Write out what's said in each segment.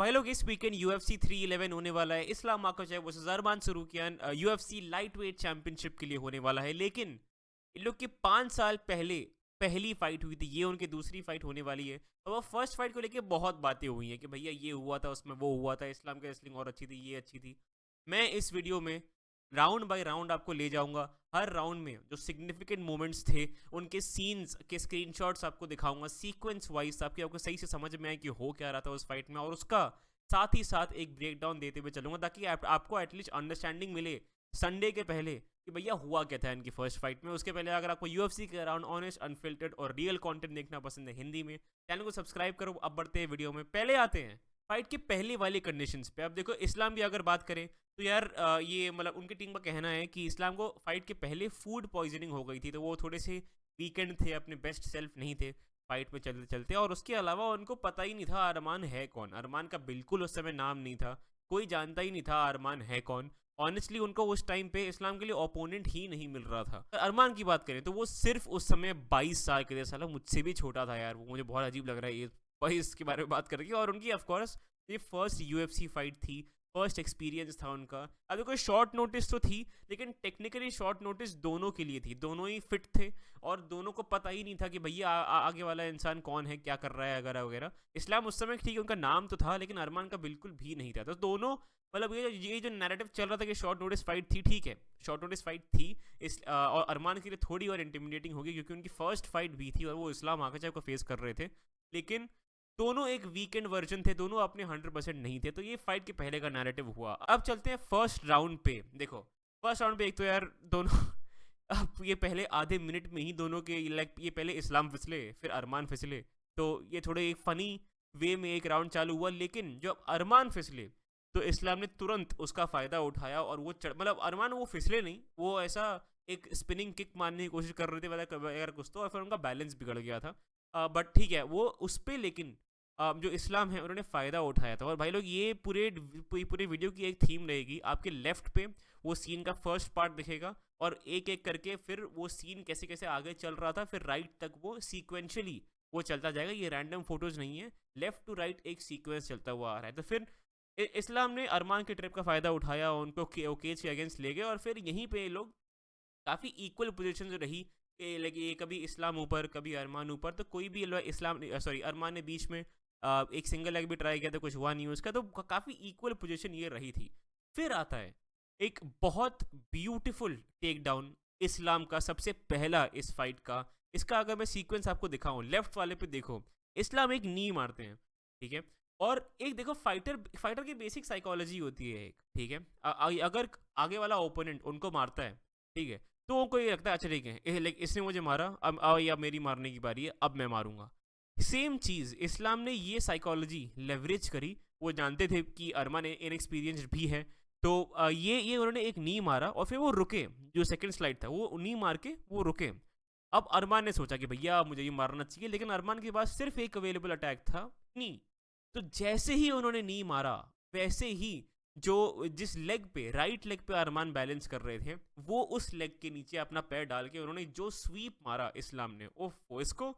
भाई लोग इस वीकेंड UFC 311 होने वाला है। इस्लाम माखाचेव वर्सेस अरमान सरूकियान UFC लाइट वेट चैंपियनशिप के लिए होने वाला है। लेकिन इन लोग की 5 साल पहले पहली फाइट हुई थी, ये उनकी दूसरी फाइट होने वाली है। और वो फर्स्ट फाइट को लेके बहुत बातें हुई हैं कि भैया ये हुआ था, उसमें वो हुआ था, इस्लाम की रेसलिंग और अच्छी थी, ये अच्छी थी। मैं इस वीडियो में राउंड बाय राउंड आपको ले जाऊंगा। हर राउंड में जो सिग्निफिकेंट मोमेंट्स थे उनके सीन्स के स्क्रीनशॉट्स आपको दिखाऊंगा सीक्वेंस वाइज, ताकि आपको सही से समझ में आए कि हो क्या रहा था उस फाइट में, और उसका साथ ही साथ एक ब्रेक डाउन देते हुए चलूंगा, ताकि आपको एटलीस्ट अंडरस्टैंडिंग मिले संडे के पहले कि भैया हुआ क्या था इनकी फर्स्ट फाइट में। उसके पहले अगर आपको UFC के अराउंड ऑनेस्ट, अनफिल्टर्ड और रियल कंटेंट देखना पसंद है हिंदी में, चैनल को सब्सक्राइब करो। अब बढ़ते हैं वीडियो में। पहले आते हैं फाइट के पहले वाली कंडीशंस पे। अब देखो, इस्लाम की अगर बात करें तो यार ये मतलब उनकी टीम का कहना है कि इस्लाम को फाइट के पहले फूड पॉइजनिंग हो गई थी, तो वो थोड़े से वीकेंड थे, अपने बेस्ट सेल्फ नहीं थे फाइट में चलते चलते। और उसके अलावा उनको पता ही नहीं था अरमान है कौन। अरमान का बिल्कुल उस समय नाम नहीं था, कोई जानता ही नहीं था अरमान है कौन। ऑनेस्टली उनको उस टाइम पे इस्लाम के लिए ओपोनेंट ही नहीं मिल रहा था। अरमान की बात करें तो वो सिर्फ उस समय 22 साल के थे। साला मुझसे भी छोटा था यार वो, मुझे बहुत अजीब लग रहा है ये 22 के बारे में बात करके। और उनकी ऑफकोर्स ये फर्स्ट UFC फाइट थी, फर्स्ट एक्सपीरियंस था उनका। अब देखो, शॉर्ट नोटिस तो थी, लेकिन टेक्निकली शॉर्ट नोटिस दोनों के लिए थी, दोनों ही फिट थे और दोनों को पता ही नहीं था कि भैया आगे वाला इंसान कौन है, क्या कर रहा है वगैरह वगैरह। इस्लाम उस समय ठीक है, उनका नाम तो था, लेकिन अरमान का बिल्कुल भी नहीं था। तो दोनों मतलब ये जो नैरेटिव चल रहा था कि शॉर्ट नोटिस फाइट थी, ठीक है शॉर्ट नोटिस फाइट थी और अरमान के लिए थोड़ी और इंटिमिडेटिंग होगी, क्योंकि उनकी फर्स्ट फाइट भी थी और वो इस्लाम माखाचेव को फेस कर रहे थे। लेकिन दोनों एक वीकेंड वर्जन थे, दोनों अपने 100% नहीं थे। तो ये फाइट के पहले का नैरेटिव हुआ। अब चलते हैं फर्स्ट राउंड पे। देखो, फर्स्ट राउंड पे एक तो यार दोनों अब ये पहले आधे मिनट में ही दोनों के लाइक, ये पहले इस्लाम फिसले फिर अरमान फिसले, तो ये थोड़े एक फनी वे में एक राउंड चालू हुआ। लेकिन जब अरमान फिसले तो इस्लाम ने तुरंत उसका फ़ायदा उठाया और वो मतलब अरमान वो फिसले नहीं, वो ऐसा एक स्पिनिंग किक मारने की कोशिश कर रहे थे वगैरह कुछ तो, और फिर उनका बैलेंस बिगड़ गया था। बट ठीक है वो उस पर, लेकिन जो इस्लाम है उन्होंने फ़ायदा उठाया था। और भाई लोग, ये पूरे वीडियो की एक थीम रहेगी। आपके लेफ्ट पे वो सीन का फर्स्ट पार्ट दिखेगा और एक एक करके फिर वो सीन कैसे कैसे आगे चल रहा था, फिर राइट तक वो सीक्वेंशली वो चलता जाएगा। ये रैंडम फोटोज नहीं है, लेफ्ट टू राइट एक सीक्वेंस चलता हुआ आ रहा है। तो फिर इस्लाम ने अरमान के ट्रिप का फ़ायदा उठाया, उनको केज के अगेंस्ट ले गए और फिर यहीं पे लोग काफ़ी इक्वल पोजीशन रही। लगे कभी इस्लाम ऊपर कभी अरमान ऊपर, तो कोई भी इस्लाम सॉरी अरमान ने बीच में एक सिंगल लेग भी ट्राई किया था, कुछ हुआ नहीं उसका। तो काफ़ी इक्वल पोजीशन ये रही थी। फिर आता है एक बहुत ब्यूटीफुल टेक डाउन इस्लाम का, सबसे पहला इस फाइट का। इसका अगर मैं सीक्वेंस आपको दिखाऊं, लेफ्ट वाले पे देखो, इस्लाम एक नी मारते हैं, ठीक है। और एक देखो, फाइटर की बेसिक साइकोलॉजी होती है एक, ठीक है। अगर आगे वाला ओपोनेंट उनको मारता है, ठीक है, तो उनको ये लगता है अच्छा ठीक है, लाइक इसने मुझे मारा, अब मेरी मारने की बारी है, अब मैं मारूंगा। सेम चीज़ इस्लाम ने ये साइकोलॉजी लेवरेज करी। वो जानते थे कि अरमान इनएक्सपीरियंस्ड भी है, तो ये उन्होंने एक नी मारा और फिर वो रुके। जो सेकंड स्लाइड था वो नी मार के वो रुके। अब अरमान ने सोचा कि भैया मुझे ये मारना चाहिए, लेकिन अरमान के पास सिर्फ एक अवेलेबल अटैक था, नी। तो जैसे ही उन्होंने नी मारा, वैसे ही जो जिस लेग पे, राइट लेग पे अरमान बैलेंस कर रहे थे, वो उस लेग के नीचे अपना पैर डाल के उन्होंने जो स्वीप मारा इस्लाम ने, ओफ इसको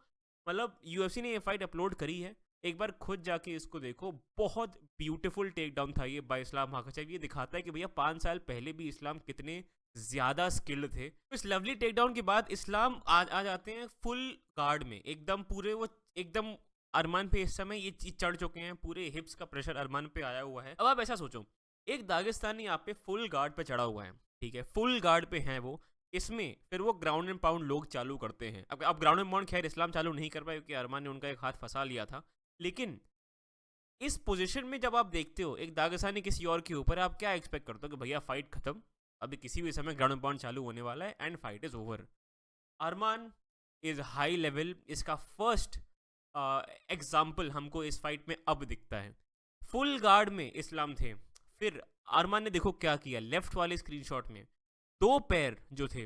मतलब UFC ने ये फाइट अपलोड करी है, एक बार खुद जाके इसको देखो। बहुत ब्यूटीफुल टेक डाउन था ये बाय इस्लाम माखाचेव। ये दिखाता है कि भैया 5 साल पहले भी इस्लाम कितने ज़्यादा स्किल्ड थे। इस लवली टेक डाउन के बाद इस्लाम आ जाते हैं फुल गार्ड में, एकदम पूरे वो एकदम अरमान पे इस समय ये चीज चढ़ चुके हैं, पूरे हिप्स का प्रेशर अरमान पे आया हुआ है। अब आप ऐसा सोचो, एक दागिस्तानी आप पे फुल गार्ड पे चढ़ा हुआ है, ठीक है, फुल गार्ड पे है वो। इसमें फिर वो ग्राउंड एंड पाउंड लोग चालू करते हैं। अब ग्राउंड एंड पाउंड खैर इस्लाम चालू नहीं कर पाए, क्योंकि अरमान ने उनका एक हाथ फंसा लिया था। लेकिन इस पोजीशन में जब आप देखते हो एक दागिस्तानी किसी और के ऊपर, आप क्या एक्सपेक्ट करते हो कि भैया फाइट खत्म, अभी किसी भी समय ग्राउंड एंड पाउंड चालू होने वाला है and fight is over. Arman is high level, इसका फर्स्ट एग्जाम्पल हमको इस फाइट में अब दिखता है। फुल गार्ड में इस्लाम थे, फिर अरमान ने देखो क्या किया। लेफ्ट वाले स्क्रीनशॉट में दो पैर जो थे,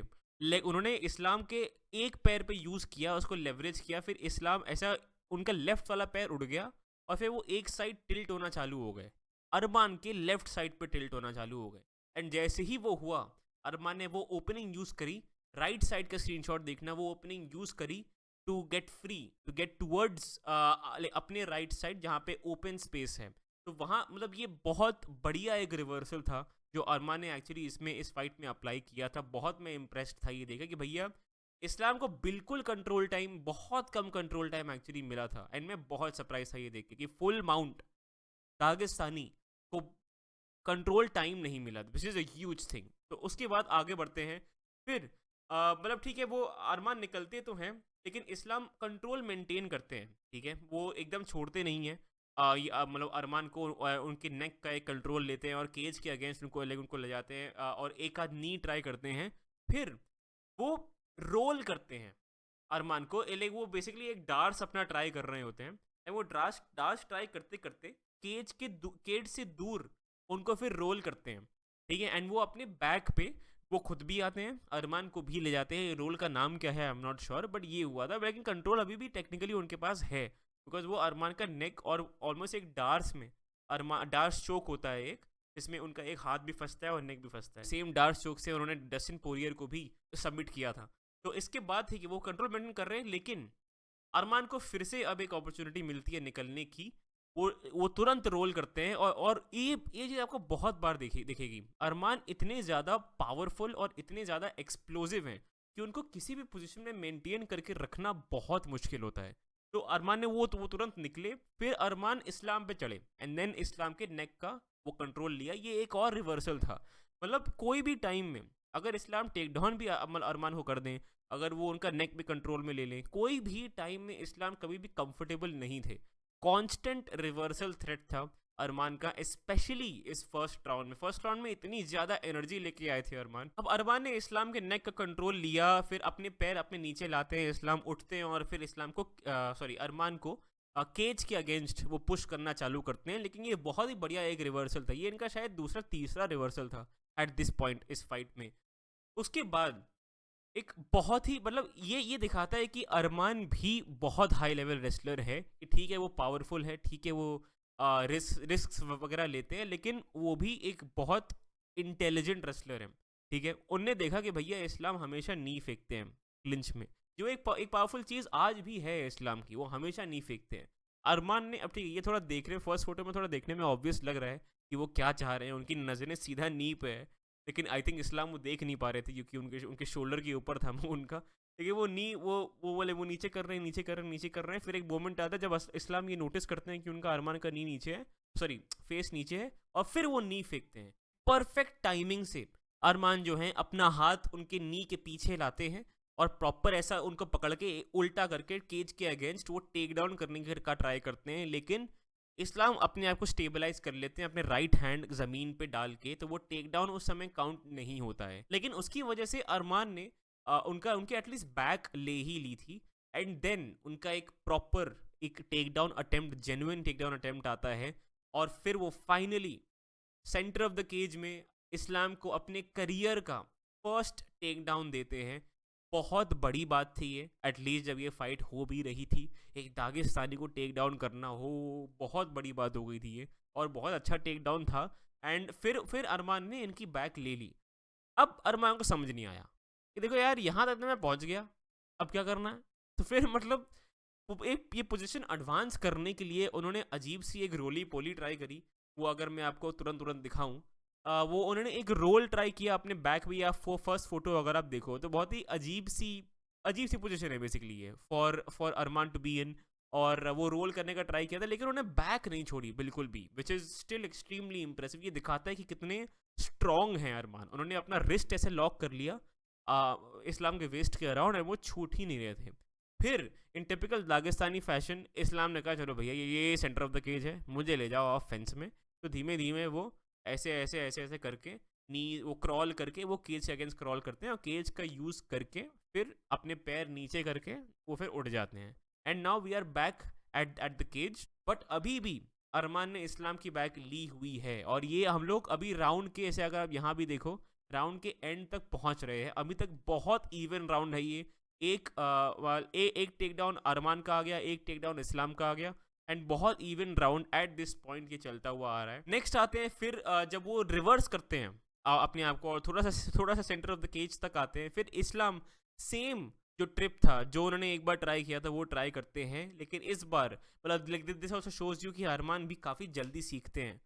उन्होंने इस्लाम के एक पैर पे यूज किया, उसको लेवरेज किया, फिर इस्लाम ऐसा उनका लेफ्ट वाला पैर उड़ गया और फिर वो एक साइड टिल्ट होना चालू हो गए, अरमान के लेफ्ट साइड पे टिल्ट होना चालू हो गए। एंड जैसे ही वो हुआ, अरमान ने वो ओपनिंग यूज करी। राइट साइड का स्क्रीनशॉट देखना, वो ओपनिंग यूज करी to get free, to get towards अपने राइट साइड जहाँ पे ओपन स्पेस है। तो वहाँ मतलब ये बहुत बढ़िया एक रिवर्सल था जो अरमान ने एक्चुअली इसमें इस फाइट में अप्लाई किया था। बहुत मैं इम्प्रेस्ड था ये देखा कि भैया इस्लाम को बिल्कुल कंट्रोल टाइम, बहुत कम कंट्रोल टाइम एक्चुअली मिला था। एंड मैं बहुत सरप्राइज था ये देख के कि फुल माउंट दागिस्तानी को कंट्रोल टाइम नहीं मिला, which is a huge thing. तो उसके बाद आगे बढ़ते हैं। फिर मतलब ठीक है, वो अरमान निकलते तो हैं लेकिन इस्लाम कंट्रोल मेंटेन करते हैं, ठीक है, वो एकदम छोड़ते नहीं हैं। मतलब अरमान को उनके नेक का एक कंट्रोल लेते हैं और केज के अगेंस्ट उनको ले जाते हैं, और एक आध नी ट्राई करते हैं। फिर वो रोल करते हैं अरमान को, लाइक वो बेसिकली एक डार्स अपना ट्राई कर रहे होते हैं। एंड वो डार्स डार्स ट्राई करते करते केज से दूर उनको फिर रोल करते हैं, ठीक है। एंड वो अपने बैक पे वो खुद भी आते हैं, अरमान को भी ले जाते हैं। रोल का नाम क्या है I am not sure, but ये हुआ था। लेकिन कंट्रोल अभी भी टेक्निकली उनके पास है, बिकॉज वो अरमान का नेक और ऑलमोस्ट एक डार्स में अरमान डार्स चोक होता है एक, जिसमें उनका एक हाथ भी फंसता है और नेक भी फंसता है। सेम डार्स चोक से उन्होंने डस्टिन पोरियर को भी सबमिट किया था। तो इसके बाद थी कि वो कंट्रोल मेंटेन कर रहे हैं, लेकिन अरमान को फिर से अब एक अपॉर्चुनिटी मिलती है निकलने की। वो तुरंत रोल करते हैं और ये चीज़ आपको बहुत बार दिखेगी। अरमान इतने ज़्यादा पावरफुल और इतने ज़्यादा एक्सप्लोजिव हैं कि उनको किसी भी पोजीशन में मेंटेन करके रखना बहुत मुश्किल होता है। तो अरमान ने वो तुरंत निकले, फिर अरमान इस्लाम पे चढ़े एंड देन इस्लाम के नेक का वो कंट्रोल लिया। ये एक और रिवर्सल था। मतलब कोई भी टाइम में अगर इस्लाम टेक डाउन भी अरमान को कर दें, अगर वो उनका नेक भी कंट्रोल में ले लें, कोई भी टाइम में इस्लाम कभी भी कंफर्टेबल नहीं थे। कांस्टेंट रिवर्सल थ्रेट था अरमान का, स्पेशली इस फर्स्ट राउंड में इतनी ज़्यादा एनर्जी लेके आए थे अरमान। अब अरमान ने इस्लाम के नेक का कंट्रोल लिया, फिर अपने पैर अपने नीचे लाते हैं, इस्लाम उठते हैं और फिर इस्लाम को अरमान को केज के अगेंस्ट वो पुश करना चालू करते हैं। लेकिन ये बहुत ही बढ़िया एक रिवर्सल था, ये इनका शायद दूसरा तीसरा रिवर्सल था एट दिस पॉइंट इस फाइट में। उसके बाद एक बहुत ही मतलब ये दिखाता है कि अरमान भी बहुत हाई लेवल रेसलर है, कि ठीक है वो पावरफुल है, ठीक है वो रिस्क वगैरह लेते हैं, लेकिन वो भी एक बहुत इंटेलिजेंट रेसलर है, ठीक है। उनने देखा कि भैया इस्लाम हमेशा नी फेंकते हैं क्लिंच में, जो एक पावरफुल चीज़ आज भी है इस्लाम की, वो हमेशा नी फेंकते हैं। अरमान ने अब ठीक है, ये थोड़ा देख रहे हैं फर्स्ट फोटो में, थोड़ा देखने में ऑब्वियस लग रहा है कि वो क्या चाह रहे हैं, उनकी नज़रें सीधा नी पे है। लेकिन आई थिंक इस्लाम वो देख नहीं पा रहे थे क्योंकि उनके शोल्डर के ऊपर था वो उनका। देखिए वो बोले वो नीचे कर रहे हैं, नीचे कर रहे हैं। फिर एक मोमेंट आता है जब इस्लाम ये नोटिस करते हैं कि उनका अरमान का नी नीचे है, सॉरी फेस नीचे है, और फिर वो नी फेंकते हैं। परफेक्ट टाइमिंग से अरमान जो है अपना हाथ उनके नी के पीछे लाते हैं और प्रॉपर ऐसा उनको पकड़ के उल्टा करके केज के अगेंस्ट वो टेक डाउन करने का ट्राई करते हैं। लेकिन इस्लाम अपने आप को स्टेबलाइज कर लेते हैं अपने राइट हैंड ज़मीन पे डाल के, तो वो टेक डाउन उस समय काउंट नहीं होता है। लेकिन उसकी वजह से अरमान ने उनके एटलीस्ट बैक ले ही ली थी। एंड देन उनका एक प्रॉपर एक take down attempt, genuine take down attempt आता है, और फिर वो finally centre of the cage में इस्लाम को अपने करियर का फर्स्ट टेक डाउन देते हैं। बहुत बड़ी बात थी ये, एटलीस्ट जब ये फाइट हो भी रही थी, एक दागिस्तानी को टेक डाउन करना हो, बहुत बड़ी बात हो गई थी ये, और बहुत अच्छा टेक डाउन था। एंड फिर अरमान ने इनकी बैक ले ली। अब अरमान को समझ नहीं आया कि देखो यार यहाँ तक तो मैं पहुँच गया, अब क्या करना है। तो फिर मतलब एक ये पोजीशन एडवांस करने के लिए उन्होंने अजीब सी एक रोली पोली ट्राई करी। वो अगर मैं आपको तुरंत दिखाऊं, वो उन्होंने एक रोल ट्राई किया अपने बैक भी। आप फर्स्ट फोटो अगर आप देखो तो बहुत ही अजीब सी पोजीशन है बेसिकली ये for Arman to be in. और वो रोल करने का ट्राई किया था लेकिन उन्होंने बैक नहीं छोड़ी बिल्कुल भी, which is still extremely impressive. ये दिखाता है कि कितने स्ट्रॉन्ग हैं अरमान। उन्होंने अपना रिस्ट ऐसे लॉक कर लिया इस्लाम के वेस्ट के अराउंड, और वो छूट ही नहीं रहे थे। फिर इन टिपिकल दागिस्तानी फैशन इस्लाम ने कहा चलो भैया ये सेंटर ऑफ द केज है, मुझे ले जाओ ऑफ फेंस में। तो धीमे धीमे वो ऐसे करके वो क्रॉल करके वो केज से अगेंस्ट क्रॉल करते हैं, और केज का यूज़ करके फिर अपने पैर नीचे करके वो फिर उठ जाते हैं। And now we are back at the cage, but अभी भी अरमान ने इस्लाम की बैक ली हुई है। और ये हम लोग अभी राउंड के, ऐसे अगर आप यहाँ भी देखो, राउंड के एंड तक पहुँच रहे हैं। अभी तक बहुत इवन राउंड है ये। एक टेक डाउन अरमान का आ गया, एक टेक डाउन इस्लाम का आ गया, एंड बहुत even round eight this point ये चलता हुआ आ रहा है। नेक्स्ट आते हैं फिर जब वो रिवर्स करते हैं अपने आप को और थोड़ा सा सेंटर ऑफ द केज तक आते हैं, फिर इस्लाम सेम जो ट्रिप था, जो उन्होंने एक बार ट्राई किया था वो ट्राई करते हैं, लेकिन इस बार मतलब दिस ऑल्सो शोज यू कि अरमान भी काफ़ी जल्दी सीखते हैं।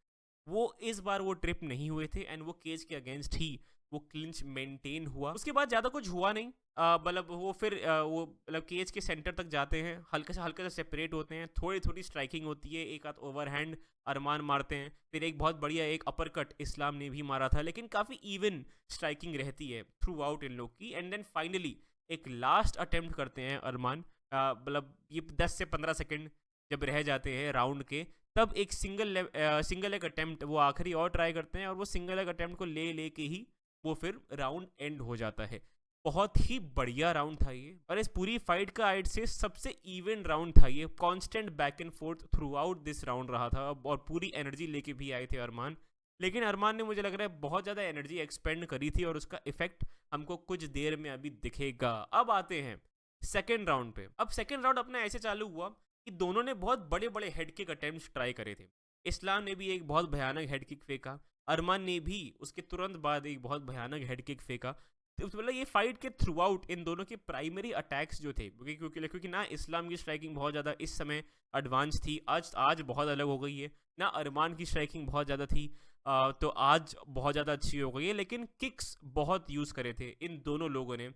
वो इस बार वो ट्रिप नहीं हुए थे एंड वो केज के अगेंस्ट ही वो क्लिंच मेंटेन हुआ। उसके बाद ज़्यादा कुछ हुआ नहीं। मतलब वो फिर वो मतलब केज के सेंटर तक जाते हैं, हल्के से सेपरेट होते हैं, थोड़ी थोड़ी स्ट्राइकिंग होती है, एक आध ओवरहैंड अरमान मारते हैं, फिर एक बहुत बढ़िया एक अपर कट इस्लाम ने भी मारा था, लेकिन काफ़ी इवन स्ट्राइकिंग रहती है थ्रू आउट इन लोग की। एंड देन फाइनली एक लास्ट अटेम्प्ट करते हैं अरमान, मतलब ये 10 से 15 सेकेंड जब रह जाते हैं राउंड के, तब एक सिंगल लेग अटेम्प्ट वो आखिरी और ट्राई करते हैं, और वो सिंगल लेग अटेम्प्ट को ले के ही वो फिर राउंड एंड हो जाता है। बहुत ही बढ़िया राउंड था ये, और इस पूरी फाइट का आइड से सबसे इवन राउंड था ये। Constant back and fourth through out this round रहा था, और पूरी एनर्जी लेके भी आए थे अरमान। लेकिन अरमान ने मुझे लग रहा है बहुत ज़्यादा एनर्जी एक्सपेंड करी थी, और उसका इफेक्ट हमको कुछ देर में अभी दिखेगा। अब आते हैं सेकेंड राउंड पे। अब सेकेंड राउंड अपना ऐसे चालू हुआ कि दोनों ने बहुत बड़े बड़े हेड किक अटेम्प्ट्स ट्राई करे थे। इस्लाम ने भी एक बहुत भयानक हेड किक फेंका, अरमान ने भी उसके तुरंत बाद एक बहुत भयानक हेड किक फेंका। तो मतलब ये फाइट के थ्रू आउट इन दोनों के प्राइमरी अटैक्स जो थे, क्योंकि ना इस्लाम की स्ट्राइकिंग बहुत ज़्यादा इस समय एडवांस थी, आज बहुत अलग हो गई है, ना अरमान की स्ट्राइकिंग बहुत ज़्यादा थी, तो आज बहुत ज़्यादा अच्छी हो गई है, लेकिन किक्स बहुत यूज़ करे थे इन दोनों लोगों ने।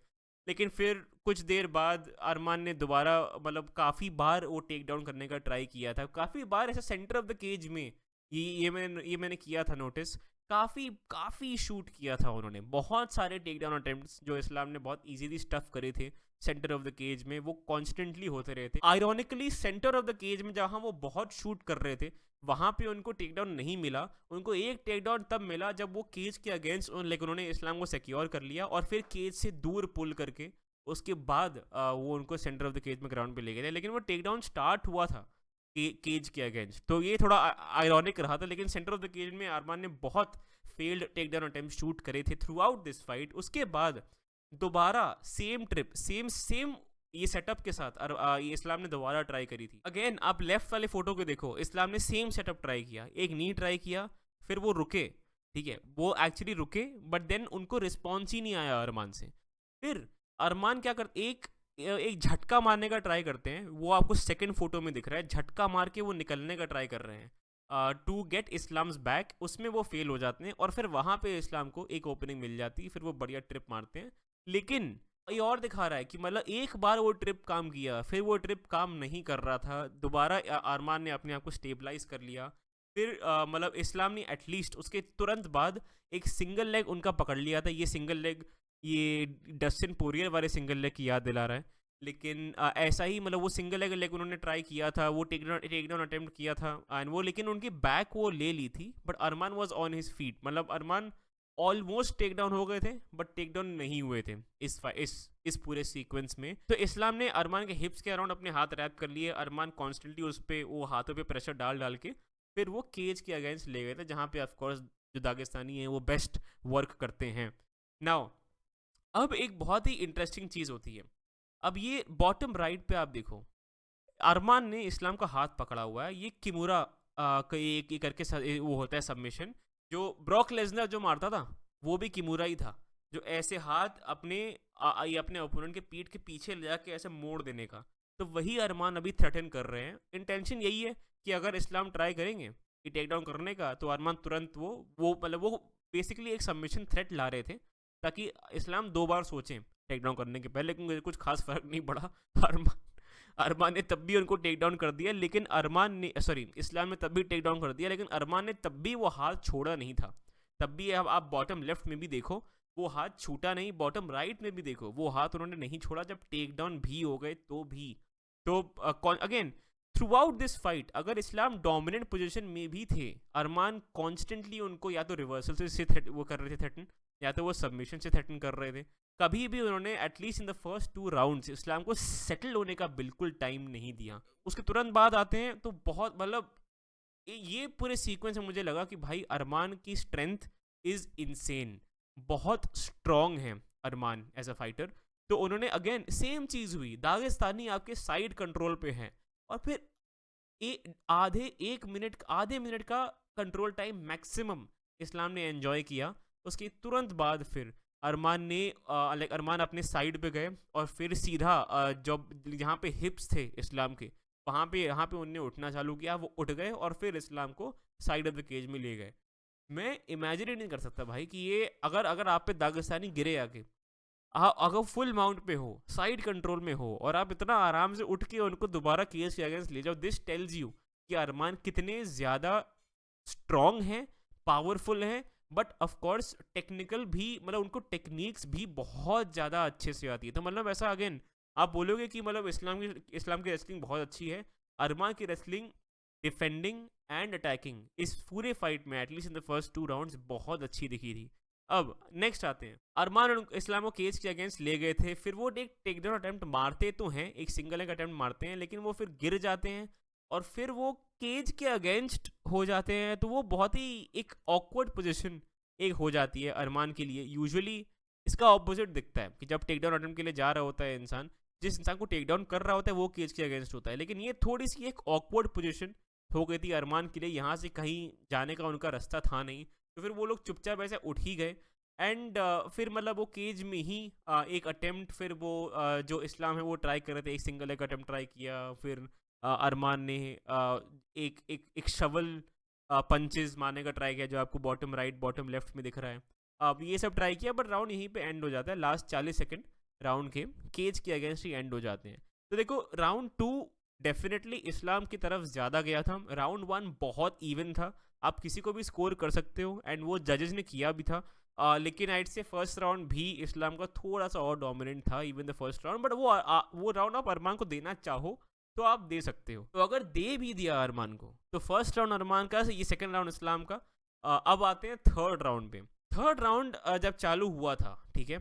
लेकिन फिर कुछ देर बाद अरमान ने दोबारा मतलब काफ़ी बार वो टेक डाउन करने का ट्राई किया था, काफ़ी बार ऐसे सेंटर ऑफ द केज में, ये मैंने किया था नोटिस, काफ़ी शूट किया था उन्होंने, बहुत सारे टेक डाउन अटेम्प्ट्स जो इस्लाम ने बहुत इजीली स्टफ करे थे सेंटर ऑफ द केज में, वो कॉन्स्टेंटली होते रहे थे। Ironically centre of the cage में जहाँ वो बहुत शूट कर रहे थे, वहाँ पे उनको टेक डाउन नहीं मिला। उनको एक टेक डाउन तब मिला जब वो केज के अगेंस्ट लेकिन उन्होंने इस्लाम को सिक्योर कर लिया, और फिर केज से दूर पुल करके उसके बाद वो उनको सेंटर ऑफ द केज में ग्राउंड पे ले गए थे। लेकिन वो टेक डाउन स्टार्ट हुआ था केज के अगेंस्ट, तो ये थोड़ा आयरॉनिक रहा था। लेकिन सेंटर ऑफ द केज में अरमान ने बहुत failed take down attempt shoot करे थे थ्रू आउट दिस फाइट। उसके बाद दोबारा सेम ट्रिप सेम ये सेटअप के साथ ये इस्लाम ने दोबारा ट्राई करी थी। अगेन आप लेफ्ट वाले फोटो को देखो, इस्लाम ने सेम सेटअप ट्राई किया, एक नी ट्राई किया, फिर वो रुके, ठीक है, वो एक्चुअली रुके, बट देन उनको रिस्पॉन्स ही नहीं आया अरमान से। फिर अरमान क्या करते, एक झटका मारने का ट्राई करते हैं, वो आपको सेकंड फोटो में दिख रहा है, झटका मार के वो निकलने का ट्राई कर रहे हैं टू गेट इस्लाम्स बैक, उसमें वो फेल हो जाते हैं, और फिर वहाँ पे इस्लाम को एक ओपनिंग मिल जाती है, फिर वो बढ़िया ट्रिप मारते हैं। लेकिन ये और दिखा रहा है कि मतलब एक बार वो ट्रिप काम किया, फिर वो ट्रिप काम नहीं कर रहा था, दोबारा अरमान ने अपने आप को स्टेबलाइज कर लिया। फिर मतलब इस्लाम ने एटलीस्ट उसके तुरंत बाद एक सिंगल लेग उनका पकड़ लिया था। ये सिंगल लेग ये डस्टिन पोरियर वाले सिंगल लेग की याद दिला रहा है, लेकिन ऐसा ही मतलब वो सिंगल लेग उन्होंने ट्राई किया था, वो टेक डाउन अटेम्प्ट किया था, एंड वो लेकिन उनकी बैक वो ले ली थी, but Arman was on his feet, मतलब अरमान ऑलमोस्ट टेक डाउन हो गए थे, बट टेक डाउन नहीं हुए थे इस पूरे सीक्वेंस में। तो इस्लाम ने अरमान के हिप्स के अराउंड अपने हाथ रैप कर लिए, अरमान कॉन्स्टेंटली उस पर वो हाथों पे प्रेशर डाल के फिर वो केज के अगेंस्ट ले गए थे, जहाँ पे ऑफकोर्स जो दागिस्तानी हैं वो बेस्ट वर्क करते हैं। नाउ अब एक बहुत ही इंटरेस्टिंग चीज़ होती है, अब ये बॉटम राइट पे आप देखो, अरमान ने इस्लाम का हाथ पकड़ा हुआ है, ये किमुरा एक करके वो होता है सबमिशन, जो ब्रॉक लेसनर जो मारता था वो भी किमुरा ही था, जो ऐसे हाथ ये अपने ओपोनेंट के पीठ के पीछे ले जाके ऐसे मोड़ देने का। तो वही अरमान अभी थ्रेटन कर रहे हैं। इंटेंशन यही है कि अगर इस्लाम ट्राई करेंगे कि टेक डाउन करने का, तो अरमान तुरंत वो बेसिकली एक सबमिशन थ्रेट ला रहे थे, ताकि इस्लाम 2 बार सोचें टेक डाउन करने के पहले। लेकिन कुछ खास फर्क नहीं पड़ा, अरमान ने तब भी उनको टेक डाउन कर दिया, लेकिन इस्लाम ने तब भी टेक डाउन कर दिया, लेकिन अरमान ने तब भी वो हाथ छोड़ा नहीं था। तब भी अब आप बॉटम लेफ्ट में भी देखो, वो हाथ छूटा नहीं, बॉटम राइट में भी देखो वो हाथ उन्होंने नहीं छोड़ा, जब टेक डाउन भी हो गए तो भी। तो again through out this fight अगर इस्लाम डोमिनेंट पोजीशन में भी थे, अरमान कॉन्स्टेंटली उनको या तो रिवर्सल से वो कर रहे थे थ्रेटन, या तो वो सबमिशन से थ्रेटन कर रहे थे। कभी भी उन्होंने at least in the first 2 rounds Islam को सेटल होने का बिल्कुल टाइम नहीं दिया। उसके तुरंत बाद आते हैं तो बहुत मतलब ये पूरे सीक्वेंस में मुझे लगा कि भाई अरमान की स्ट्रेंथ इज़ इनसेन, बहुत स्ट्रॉन्ग है अरमान एज अ फाइटर। तो उन्होंने अगेन सेम चीज़ हुई, दागिस्तानी आपके साइड कंट्रोल पे हैं, और फिर आधे मिनट का कंट्रोल टाइम मैक्सिमम इस्लाम ने एंजॉय किया। उसके तुरंत बाद फिर अरमान ने लाइक अरमान अपने साइड पे गए और फिर सीधा जब जहाँ पे हिप्स थे इस्लाम के, वहाँ पे यहाँ पे उनने उठना चालू किया, वो उठ गए और फिर इस्लाम को साइड ऑफ द केज में ले गए। मैं इमेजिन ही नहीं कर सकता भाई कि ये अगर अगर आप पे दागिस्तानी गिरे आके, अगर फुल माउंट पे हो, साइड कंट्रोल में हो, और आप इतना आराम से उठ के उनको दोबारा केस के अगेंस्ट ले जाओ, दिस टेल्स यू कि अरमान कितने ज़्यादा स्ट्रॉन्ग हैं, पावरफुल हैं, बट ऑफ कोर्स टेक्निकल भी, मतलब उनको टेक्निक्स भी बहुत ज़्यादा अच्छे से आती है। तो मतलब ऐसा अगेन आप बोलोगे कि मतलब इस्लाम की रेसलिंग बहुत अच्छी है, अरमान की रेसलिंग डिफेंडिंग एंड अटैकिंग इस पूरे फाइट में at least in the first 2 rounds बहुत अच्छी दिखी थी। अब नेक्स्ट आते हैं, अरमान और इस्लाम को केज के अगेंस्ट ले गए थे, फिर वो एक टेक डाउन अटेम्प्ट मारते तो हैं, एक सिंगल लेग अटेम्प्ट मारते हैं, लेकिन वो फिर गिर जाते हैं और फिर वो केज के अगेंस्ट हो जाते हैं। तो वो बहुत ही एक ऑकवर्ड पोजीशन एक हो जाती है अरमान के लिए। यूजुअली इसका ऑपोजिट दिखता है कि जब टेक डाउन अटेम्प्ट के लिए जा रहा होता है इंसान, जिस इंसान को टेक डाउन कर रहा होता है वो केज के अगेंस्ट होता है, लेकिन ये थोड़ी सी एक ऑकवर्ड पोजीशन हो गई थी अरमान के लिए, यहाँ से कहीं जाने का उनका रास्ता था नहीं। तो फिर वो लोग चुपचाप ऐसे उठ ही गए एंड फिर मतलब वो केज में ही एक अटेम्प्ट, फिर वो जो इस्लाम है वो ट्राई कर रहे थे, एक सिंगल एक अटेम्प्ट ट्राई किया, फिर अरमान ने एक शवल पंचेस मारने का ट्राई किया जो आपको बॉटम राइट बॉटम लेफ्ट में दिख रहा है। अब ये सब ट्राई किया, बट राउंड यहीं पे एंड हो जाता है, लास्ट 40 सेकंड राउंड के केज के अगेंस्ट ही एंड हो जाते हैं। तो देखो राउंड 2 डेफिनेटली इस्लाम की तरफ ज़्यादा गया था, राउंड 1 बहुत इवन था, आप किसी को भी स्कोर कर सकते हो एंड वो जजेस ने किया भी था। लेकिन आइट से फर्स्ट राउंड भी इस्लाम का थोड़ा सा और डोमिनेंट था even the first round, but वो राउंड आप अरमान को देना चाहो तो आप दे सकते हो। तो अगर दे भी दिया अरमान को तो फर्स्ट राउंड अरमान का, ये सेकंड राउंड इस्लाम का। अब आते हैं थर्ड राउंड पे। थर्ड राउंड जब चालू हुआ था, ठीक है,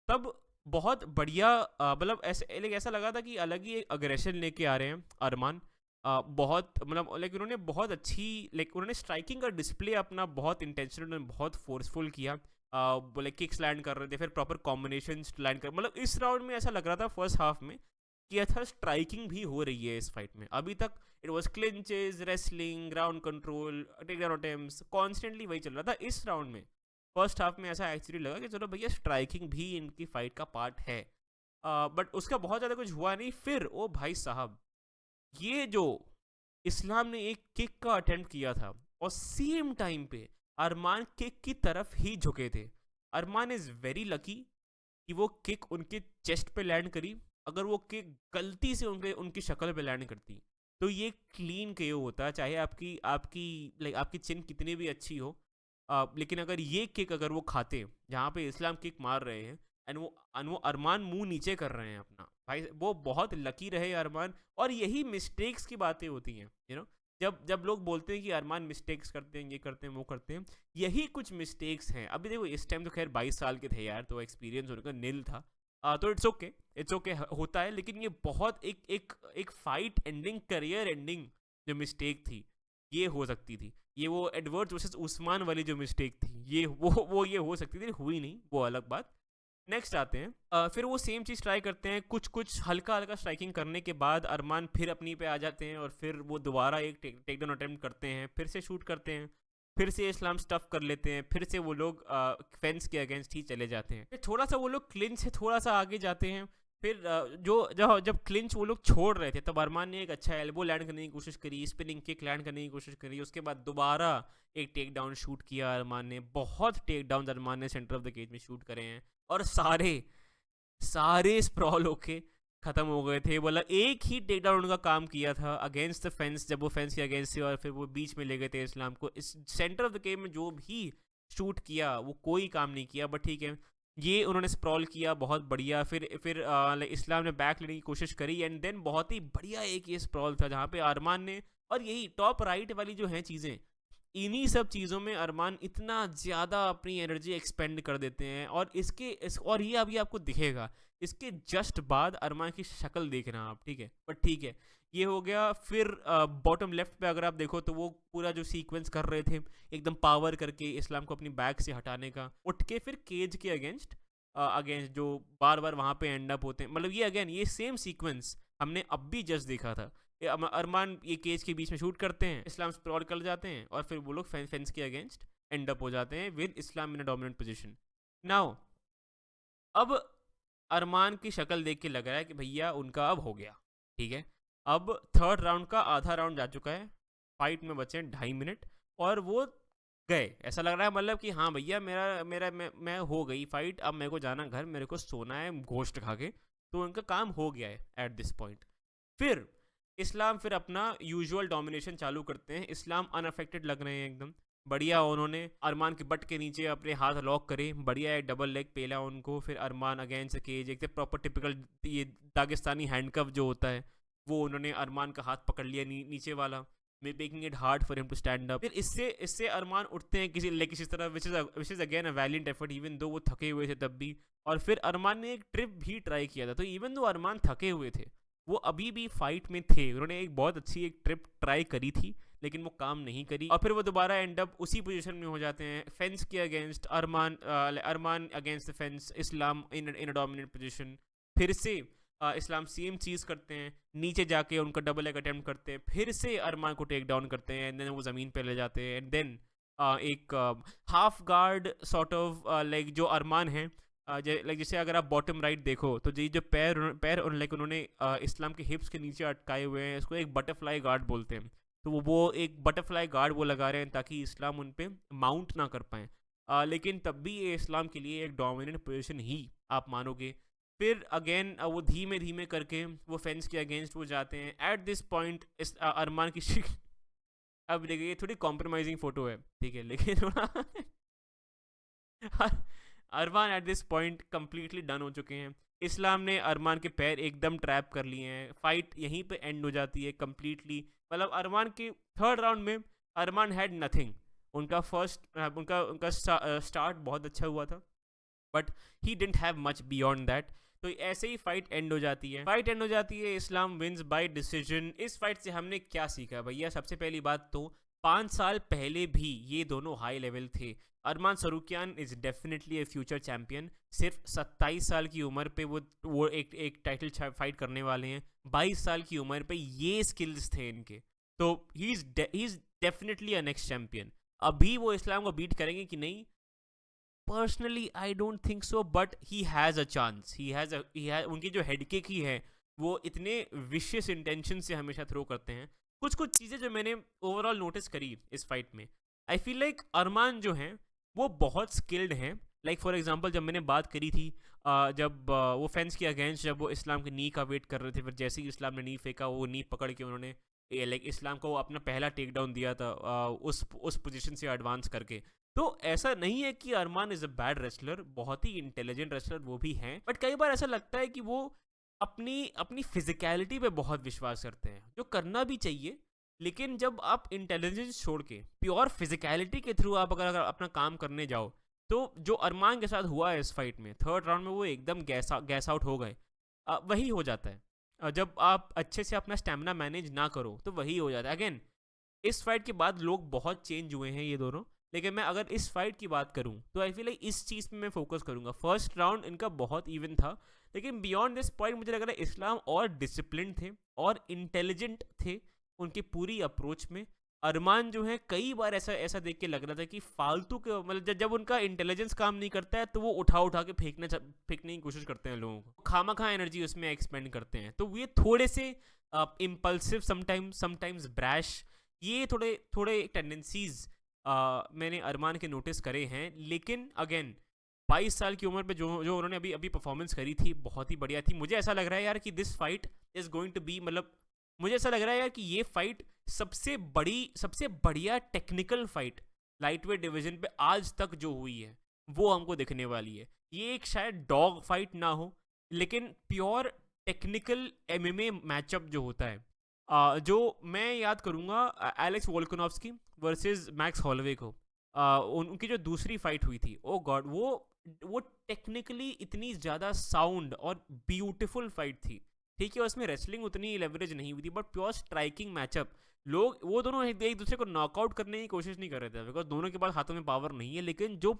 तब बहुत बढ़िया, मतलब ऐसा लगा था कि अलग ही एक अग्रेशन लेके आ रहे हैं अरमान। बहुत मतलब लाइक उन्होंने बहुत अच्छी, लाइक उन्होंने स्ट्राइकिंग का डिस्प्ले अपना बहुत इंटेंशनल, बहुत फोर्सफुल किया। बोले किक्स लैंड कर रहे थे, फिर प्रॉपर कॉम्बिनेशन लैंड कर, मतलब इस राउंड में ऐसा लग रहा था फर्स्ट हाफ में कि अच्छा स्ट्राइकिंग भी हो रही है इस फाइट में। अभी तक it was clinches, wrestling, ground control, take down attempts, constantly वही चल रहा था। इस राउंड में फर्स्ट हाफ में ऐसा एक्चुअली लगा कि चलो भैया स्ट्राइकिंग भी इनकी फाइट का पार्ट है, बट उसका बहुत ज़्यादा कुछ हुआ नहीं। फिर ओ भाई साहब, ये जो इस्लाम ने एक किक का अटेम्प्ट किया था और सेम टाइम पे अरमान किक की तरफ ही झुके थे। अरमान इज़ वेरी लकी कि वो किक उनके चेस्ट पे लैंड करी। अगर वो किक गलती से उनकी शक्ल पे लैंड करती तो ये क्लीन केओ होता, चाहे आपकी आपकी लाइक आपकी चिन कितनी भी अच्छी हो। लेकिन अगर ये किक अगर वो खाते जहाँ पे इस्लाम किक मार रहे हैं एंड वो अरमान मुंह नीचे कर रहे हैं अपना, भाई वो बहुत लकी रहे अरमान। और यही मिस्टेक्स की बातें होती हैं, यू नो, जब जब लोग बोलते हैं कि अरमान मिस्टेक्स करते हैं, ये करते हैं, वो करते हैं, यही कुछ मिस्टेक्स हैं। अभी देखो इस टाइम तो खैर 22 साल के थे यार, तो एक्सपीरियंस उनका नील था। तो इट्स ओके, इट्स ओके, होता है। लेकिन ये बहुत एक फाइट एंडिंग, करियर एंडिंग जो मिस्टेक थी, ये हो सकती थी। ये वो एडवर्ड्स वर्सेस उस्मान वाली जो मिस्टेक थी, ये वो ये हो सकती थी, हुई नहीं, वो अलग बात। नेक्स्ट आते हैं, फिर वो सेम चीज़ ट्राई करते हैं, कुछ हल्का हल्का स्ट्राइकिंग करने के बाद अरमान फिर अपनी पे आ जाते हैं और फिर वो दोबारा एक टेक डाउन अटेम्प्ट करते हैं, फिर से शूट करते हैं, फिर से इस्लाम स्टफ कर लेते हैं, फिर से वो लोग फेंस के अगेंस्ट ही चले जाते हैं। फिर थोड़ा सा वो लोग क्लिंच से थोड़ा सा आगे जाते हैं। फिर जब क्लिंच वो लोग छोड़ रहे थे तब अरमान ने एक अच्छा एल्बो लैंड करने की कोशिश करी, स्पिनिंग किक लैंड करने की कोशिश करी, उसके बाद दोबारा एक टेक डाउन शूट किया अरमान ने। बहुत टेक डाउन अरमान ने सेंटर ऑफ द केज में शूट करे हैं और सारे स्प्रॉल होके ख़त्म हो गए थे। बोला एक ही टेक डाउन उनका काम किया था अगेंस्ट द फेंस, जब वो फेंस के अगेंस्ट थे और फिर वो बीच में ले गए थे इस्लाम को। इस सेंटर ऑफ द केज में जो भी शूट किया वो कोई काम नहीं किया, बट ठीक है, ये उन्होंने स्प्रॉल किया बहुत बढ़िया। फिर इस्लाम ने बैक लेने की कोशिश करी एंड देन बहुत ही बढ़िया एक ये स्प्रॉल था जहाँ पे अरमान ने, और यही टॉप राइट वाली जो हैं चीज़ें, इन्हीं सब चीज़ों में अरमान इतना ज़्यादा अपनी एनर्जी एक्सपेंड कर देते हैं। और और ये अभी आपको दिखेगा, इसके जस्ट बाद अरमान की शक्ल देखना आप, ठीक है, बट ठीक है, ये हो गया। फिर बॉटम लेफ्ट पे अगर आप देखो तो वो पूरा जो सीक्वेंस कर रहे थे एकदम पावर करके इस्लाम को अपनी बैक से हटाने का, उठ के फिर केज के अगेंस्ट जो बार बार वहाँ पे एंड अप होते हैं, मतलब ये अगेन ये सेम सीक्वेंस हमने अब भी जस्ट देखा था। अरमान ये केज के बीच में शूट करते हैं, इस्लाम स्प्रॉल कर जाते हैं और फिर वो लोग फेंस के अगेंस्ट एंड अप हो जाते हैं with Islam in a dominant position. Now अब अरमान की शक्ल देख के लग रहा है कि भैया उनका अब हो गया, ठीक है। अब थर्ड राउंड का आधा राउंड जा चुका है, फाइट में बचे हैं 2.5 मिनट और वो गए। ऐसा लग रहा है मतलब कि हाँ भैया मेरा मेरा मैं हो गई फाइट, अब मेरे को जाना घर, मेरे को सोना है गोश्त खा के। तो उनका काम हो गया है एट दिस पॉइंट। फिर इस्लाम फिर अपना यूजुअल डोमिनेशन चालू करते हैं। इस्लाम अनअफेक्टेड लग रहे हैं एकदम बढ़िया। उन्होंने अरमान के बट के नीचे अपने हाथ लॉक करे, बढ़िया एक डबल लेग पेला उनको। फिर अरमान अगेंस्ट केज, एक प्रॉपर टिपिकल ये दागिस्तानी हैंडकफ जो होता है वो उन्होंने अरमान का हाथ पकड़ लिया नीचे वाला, making it hard for him to stand up. फिर इससे इससे अरमान उठते हैं किसी तरह, which is again a valiant effort even though वो थके हुए थे तब भी। और फिर अरमान ने एक ट्रिप भी ट्राई किया था। तो इवन दो अरमान थके हुए थे, वो अभी भी फाइट में थे। उन्होंने एक बहुत अच्छी एक ट्रिप ट्राई करी थी लेकिन वो काम नहीं करी। और फिर वो दोबारा एंड अप उसी पोजीशन में हो जाते हैं, फेंस के against Arman against the fence, Islam in a dominant position. फिर से इस्लाम सेम चीज़ करते हैं, नीचे जाके उनका डबल लेग अटेम्प्ट करते हैं, फिर से अरमान को टेक डाउन करते हैं एंड देन वो ज़मीन पे ले जाते हैं। एंड देन एक half guard sort of like जो अरमान है, लाइक जैसे अगर आप बॉटम राइट देखो तो ये जो पैर पैर लाइक उन्होंने इस्लाम के हिप्स के नीचे अटकाए हुए हैं, इसको एक बटरफ्लाई गार्ड बोलते हैं। तो वो एक बटरफ्लाई गार्ड वो लगा रहे हैं ताकि इस्लाम उन पे माउंट ना कर पाएँ। लेकिन तब भी ये इस्लाम के लिए एक डोमिनेंट पोजीशन ही आप मानोगे। फिर अगेन वो धीमे धीमे करके वो फेंस के अगेंस्ट वो जाते हैं। एट दिस पॉइंट इस अरमान की अब देखिए ये थोड़ी कॉम्प्रोमाइजिंग फोटो है, ठीक है, लेकिन थोड़ा Arman at this point completely done हो चुके हैं। इस्लाम ने अरमान के पैर एकदम ट्रैप कर लिए हैं। फाइट यहीं पे एंड हो जाती है कंप्लीटली। मतलब अरमान के थर्ड राउंड में अरमान हैड नथिंग। उनका उनका स्टार्ट बहुत अच्छा हुआ था but he didn't have much beyond that. तो ऐसे ही फाइट एंड हो जाती है। इस्लाम विंस बाय डिसीजन। इस फाइट से हमने क्या सीखा भैया? सबसे पहली बात तो 5 साल पहले भी ये दोनों हाई लेवल थे। Arman Tsarukyan is definitely a future champion. सिर्फ 27 साल की उम्र पे वो एक टाइटल फाइट करने वाले हैं। 22 साल की उम्र पे ये स्किल्स थे इनके। तो he is definitely a next champion. अभी वो इस्लाम को बीट करेंगे कि नहीं, personally I don't think so, but he has a chance. He has उनकी जो हेड किक ही है वो इतने विशियस इंटेंशन से हमेशा थ्रो करते हैं। कुछ चीज़ें जो मैंने ओवरऑल नोटिस करी इस फाइट में, आई फील लाइक अरमान जो हैं वो बहुत स्किल्ड हैं। लाइक फॉर एग्जांपल जब मैंने बात करी थी जब वो फेंस के अगेंस्ट जब वो इस्लाम के नी का वेट कर रहे थे, फिर जैसे ही इस्लाम ने नी फेंका वो नी पकड़ के उन्होंने लाइक इस्लाम को अपना पहला टेक डाउन दिया था उस पोजीशन से एडवांस करके। तो ऐसा नहीं है कि अरमान इज़ अ बैड रेसलर, बहुत ही इंटेलिजेंट रेसलर वो भी हैं। बट कई बार ऐसा लगता है कि वो अपनी अपनी फिजिकलिटी पे बहुत विश्वास करते हैं, जो करना भी चाहिए। लेकिन जब आप इंटेलिजेंस छोड़ के प्योर फिजिकलिटी के थ्रू आप अगर अपना काम करने जाओ, तो जो अरमान के साथ हुआ है इस फाइट में थर्ड राउंड में, वो एकदम गैस आउट हो गए। वही हो जाता है जब आप अच्छे से अपना स्टेमिना मैनेज ना करो, तो वही हो जाता है। अगेन इस फाइट के बाद लोग बहुत चेंज हुए हैं ये दोनों। लेकिन मैं अगर इस फाइट की बात करूं तो आई फील लाइक इस चीज़ पे मैं फोकस करूंगा। फर्स्ट राउंड इनका बहुत इवन था, लेकिन बियॉन्ड दिस पॉइंट मुझे लग रहा है इस्लाम और डिसिप्लिन थे और इंटेलिजेंट थे उनकी पूरी अप्रोच में। अरमान जो है कई बार ऐसा ऐसा देख के लग रहा था कि फालतू के, मतलब जब उनका इंटेलिजेंस काम नहीं करता है तो वो उठा के फेंकने की कोशिश करते हैं लोगों को, खामा खा एनर्जी उसमें एक्सपेंड करते हैं। तो ये थोड़े से इम्पल्सिव, समटाइम्स ब्रैश, ये थोड़े थोड़े टेंडेंसीज मैंने अरमान के नोटिस करे हैं। लेकिन अगेन 22 साल की उम्र पे जो जो उन्होंने अभी अभी परफॉर्मेंस करी थी बहुत ही बढ़िया थी। मुझे ऐसा लग रहा है यार कि this fight is going to be, मतलब मुझे ऐसा लग रहा है यार कि ये फाइट सबसे बढ़िया technical fight light weight division पे आज तक जो हुई है वो हमको दिखने वाली है। ये एक शायद डॉग फाइट ना हो, लेकिन प्योर टेक्निकल एमएमए मैचअप जो होता है, जो मैं याद करूँगा एलेक्स वोल्कनॉव्स्की वर्सेस मैक्स हॉलवे को, उनकी जो दूसरी फाइट हुई थी, ओ गॉड, वो टेक्निकली इतनी ज़्यादा साउंड और ब्यूटीफुल फाइट थी। ठीक है, उसमें रेसलिंग उतनी लेवरेज नहीं हुई थी, बट प्योर स्ट्राइकिंग मैचअप। लोग वो दोनों एक दूसरे को नॉकआउट करने की कोशिश नहीं कर रहे थे बिकॉज दोनों के पास हाथों में पावर नहीं है। लेकिन जो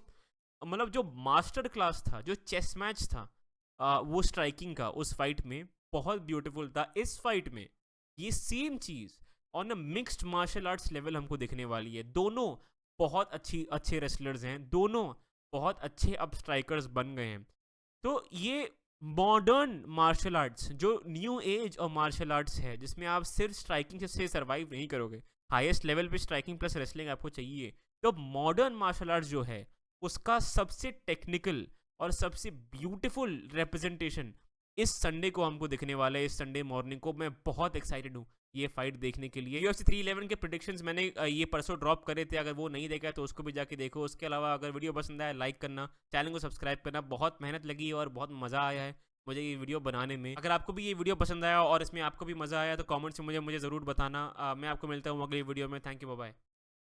मतलब जो मास्टर क्लास था, जो चेस मैच था वो स्ट्राइकिंग का उस फाइट में बहुत ब्यूटीफुल था। इस फाइट में ये सेम चीज़ on a mixed martial arts level हमको दिखने वाली है। दोनों बहुत अच्छे रेसलर्स हैं, दोनों बहुत अच्छे अब स्ट्राइकर्स बन गए हैं। तो ये मॉडर्न मार्शल आर्ट्स जो न्यू एज और मार्शल आर्ट्स है, जिसमें आप सिर्फ स्ट्राइकिंग से सर्वाइव नहीं करोगे, हाईएस्ट लेवल पे स्ट्राइकिंग प्लस रेसलिंग आपको चाहिए। तो मॉडर्न मार्शल आर्ट्स जो है उसका सबसे टेक्निकल और सबसे ब्यूटीफुल रिप्रेजेंटेशन इस संडे को हमको दिखने वाला है। इस संडे मॉर्निंग को मैं बहुत एक्साइटेड हूँ ये फाइट देखने के लिए। UFC 311 के प्रेडिक्शंस मैंने ये परसों ड्रॉप करे थे, अगर वो नहीं देखा तो उसको भी जाके देखो। उसके अलावा अगर वीडियो पसंद आया लाइक करना, चैनल को सब्सक्राइब करना। बहुत मेहनत लगी और बहुत मज़ा आया है मुझे ये वीडियो बनाने में। अगर आपको भी ये वीडियो पसंद आया और इसमें आपको भी मज़ा आया तो कमेंट्स में मुझे ज़रूर बताना। मैं आपको मिलता हूँ अगली वीडियो में। Thank you, bye bye.